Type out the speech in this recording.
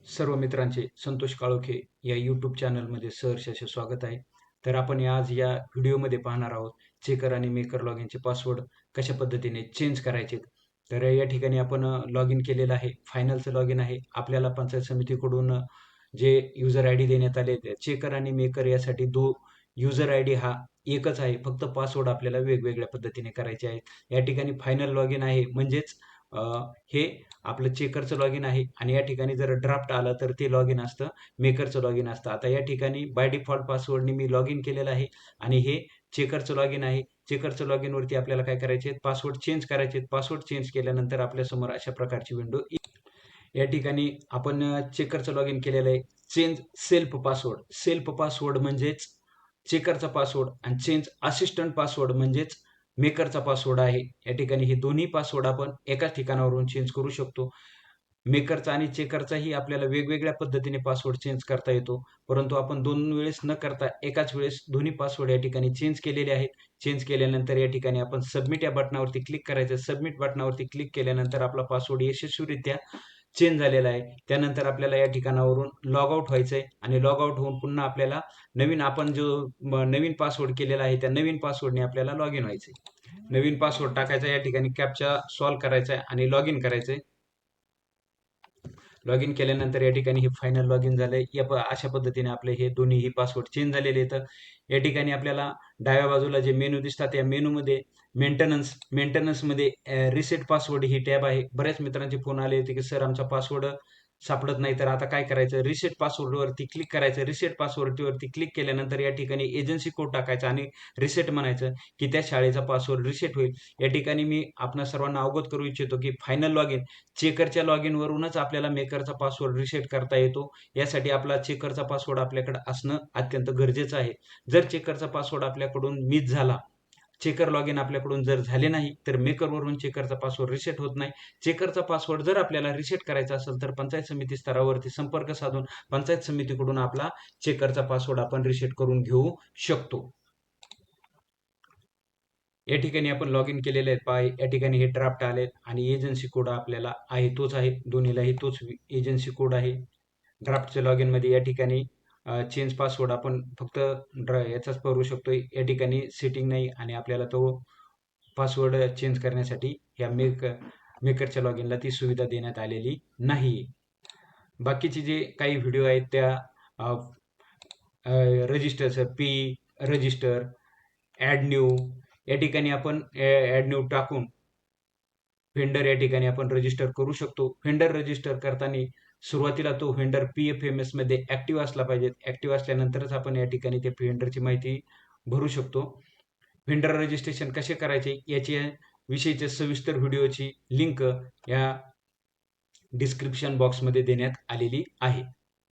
सर्व मित्रांचे संतोष काळोखे या यूट्यूब चॅनलमध्ये सहर्ष असे स्वागत आहे. तर आपण आज या व्हिडिओमध्ये पाहणार आहोत चेकर आणि मेकर लॉगिनचे पासवर्ड कशा पद्धतीने चेंज करायचे. तर या ठिकाणी आपण लॉग इन केलेलं आहे. फायनलचं लॉग इन आहे. आपल्याला पंचायत समितीकडून जे युजर आय डी देण्यात आले चेकर आणि मेकर यासाठी युजर आय डी हा एकच आहे. फक्त पासवर्ड आपल्याला वेगवेगळ्या पद्धतीने करायचे आहेत. या ठिकाणी फायनल लॉग इन आहे म्हणजेच हे आपलं चेकरचं लॉग इन आहे आणि या ठिकाणी जर ड्राफ्ट आलं तर ते लॉग इन असतं, मेकरचं लॉग इन असतं. आता या ठिकाणी बाय डिफॉल्ट पासवर्डनी मी लॉग इन केलेलं आहे आणि हे चेकरचं लॉग इन आहे. चेकरचं लॉग इनवरती आपल्याला काय करायचे, पासवर्ड चेंज करायचे. पासवर्ड चेंज केल्यानंतर आपल्यासमोर अशा प्रकारची विंडो. या ठिकाणी आपण चेकरचं लॉग इन केलेलं आहे. Change self password. Self password म्हणजेच चेकरचा पासवर्ड आणि चेंज असिस्टंट पासवर्ड म्हणजेच मेकरचा पासवर्ड आहे. या ठिकाणी हे दोन्ही पासवर्ड आपण एकाच ठिकाणावरून चेंज करू शकतो. मेकरचा आणि चेकरचाही आपल्याला वेगवेगळ्या पद्धतीने पासवर्ड चेंज करता येतो, परंतु आपण दोन वेळेस न करता एकाच वेळेस दोन्ही पासवर्ड या ठिकाणी चेंज केलेले आहेत. चेंज केल्यानंतर या ठिकाणी आपण सबमिट या बटनावरती क्लिक करायचं. सबमिट बटनावरती क्लिक केल्यानंतर आपला पासवर्ड यशस्वीरित्या चेंज झालेला आहे. त्यानंतर आपल्याला या ठिकाणावरून लॉग आउट व्हायचं आहे आणि लॉग आउट होऊन पुन्हा आपल्याला आपण जो नवीन पासवर्ड केलेला आहे त्या नवीन पासवर्डने आपल्याला लॉग इन व्हायचं आहे. नवीन पासवर्ड टाकायचा, या ठिकाणी कॅप्चा सॉल्व्ह करायचा आहे आणि लॉग इन करायचंय. लॉग इन केल्यानंतर या ठिकाणी हे फायनल लॉग इन झालंय. अशा पद्धतीने आपले हे दोन्ही पासवर्ड चेंज झालेले आहेत. या ठिकाणी आपल्याला डाव्या बाजूला जे मेनू दिसतात या मेनूमध्ये मेंटेनन्समध्ये रिसेट पासवर्ड ही टॅब आहे. बऱ्याच मित्रांचे फोन आले होते की सर आमचा पासवर्ड सापडत नाही, तर आता काय करायचं, रिसेट पासवर्डवरती क्लिक करायचं. रिसेट पासवर्डवरती क्लिक केल्यानंतर या ठिकाणी एजन्सी कोड टाकायचा आणि रिसेट म्हणायचं की त्या शाळेचा पासवर्ड रिसेट होईल. या ठिकाणी मी आपणा सर्वांना अवगत करू इच्छितो की फायनल लॉग इन चेकरच्या लॉग इन वरूनच आपल्याला मेकरचा पासवर्ड रिसेट करता येतो. यासाठी आपला चेकरचा पासवर्ड आपल्याकडे असणं अत्यंत गरजेचं आहे. जर चेकरचा पासवर्ड आपल्याकडून मिस झाला, चेकर लॉग इन आपल्याकडून जर झाले नाही, तर मेकरवरून चेकरचा पासवर्ड रिसेट होत नाही. चेकरचा पासवर्ड जर आपल्याला रिसेट करायचा असेल तर पंचायत समिती स्तरावरती संपर्क साधून पंचायत समितीकडून आपला चेकरचा पासवर्ड आपण रिसेट करून घेऊ शकतो. या ठिकाणी आपण लॉग इन केलेले आहेत. पाय या ठिकाणी हे ड्राफ्ट आले आणि एजन्सी कोड आपल्याला आहे तोच आहे. दोन्हीलाही तोच एजन्सी कोड आहे. ड्राफ्टच्या लॉग मध्ये या ठिकाणी चेंज पासवर्ड आपण फक्त याचाच करू शकतो. या ठिकाणी सेटिंग नाही आणि आपल्याला तो पासवर्ड चेंज करण्यासाठी या मेकरच्या लॉग इनला ती सुविधा देण्यात आलेली नाही. बाकीचे जे काही व्हिडिओ आहेत त्या रजिस्टरचं रजिस्टर, ॲड न्यू, या ठिकाणी आपण ॲड न्यू टाकून व्हेंडर या ठिकाणी आपण रजिस्टर करू शकतो. व्हेंडर रजिस्टर करताना सुरुवातीला तो व्हेंडर PFMS मध्ये ऍक्टिव्ह असला पाहिजे. ऍक्टिव्ह असल्यानंतरच आपण या ठिकाणी त्या व्हेंडरची माहिती भरू शकतो. व्हेंडर रजिस्ट्रेशन कसे करायचे याची विषयीच्या सविस्तर व्हिडिओची लिंक या डिस्क्रिप्शन बॉक्समध्ये देण्यात आलेली आहे.